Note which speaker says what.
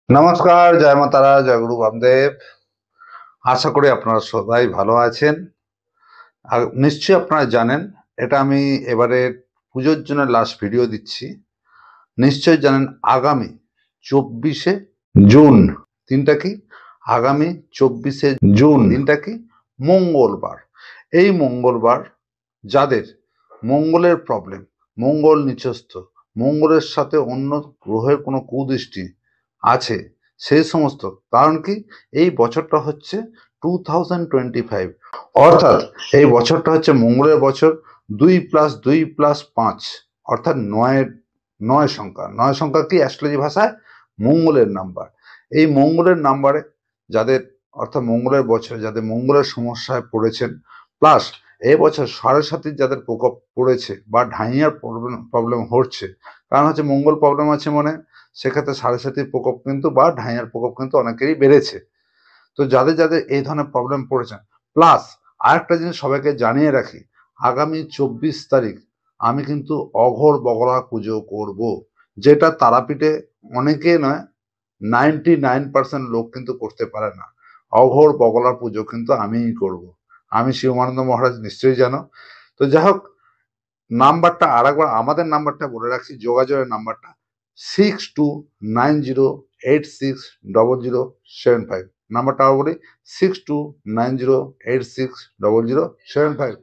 Speaker 1: নমস্কার, জয় মা তারা, জয় গুরু বামদেব। আশা করি আপনারা সবাই ভালো আছেন। আর নিশ্চয়ই আপনারা জানেন, এটা আমি এবারে পুজোর জন্য লাস্ট ভিডিও দিচ্ছি। নিশ্চয়ই জানেন আগামী 24শে জুন দিনটা কি? আগামী 24শে জুন দিনটা কি? মঙ্গলবার। এই মঙ্গলবার যাদের মঙ্গলের প্রবলেম, মঙ্গল নিচস্থ, মঙ্গলের সাথে অন্য গ্রহের কোনো কুদৃষ্টি আছে, সেই সমস্ত, কারণ কি এই বছরটা হচ্ছে 2025, অর্থাৎ এই বছরটা হচ্ছে মঙ্গলের বছর। 2+2+5 অর্থাৎ নয় সংখ্যা। নয় সংখ্যা কি অ্যাস্ট্রোলজি ভাষায়? মঙ্গলের নাম্বার। এই মঙ্গলের নাম্বারে যাদের, অর্থাৎ মঙ্গলের বছরে যাদের মঙ্গলের সমস্যায় পড়েছেন, প্লাস এবছর সাড়ে যাদের প্রকোপ পড়েছে বা ঢাইয়ার প্রবলেম হচ্ছে, কারণ হচ্ছে মঙ্গল প্রবলেম আছে মানে সেক্ষেত্রে সাড়ে প্রকোপ কিন্তু বা ঢাইয়ার প্রকোপ কিন্তু অনেকেরই বেড়েছে। তো যাদের যাদের এই ধরনের প্রবলেম পড়েছেন, প্লাস আরেকটা জিনিস সবাইকে জানিয়ে রাখি, আগামী 24 তারিখ আমি কিন্তু অঘোর বগলা পুজো করব, যেটা তারাপীঠে অনেকে নয়, 99% লোক কিন্তু করতে পারে না। অঘোর বগলা পুজো কিন্তু আমিই করব। আমি শিবানন্দ মহারাজ, নিশ্চয়ই জানো। তো যাই হোক, নাম্বারটা আরেকবার আমাদের নাম্বারটা বলে রাখছি, যোগাযোগের নাম্বারটা 6290860075। নাম্বারটা আবার বলি, 6290860075।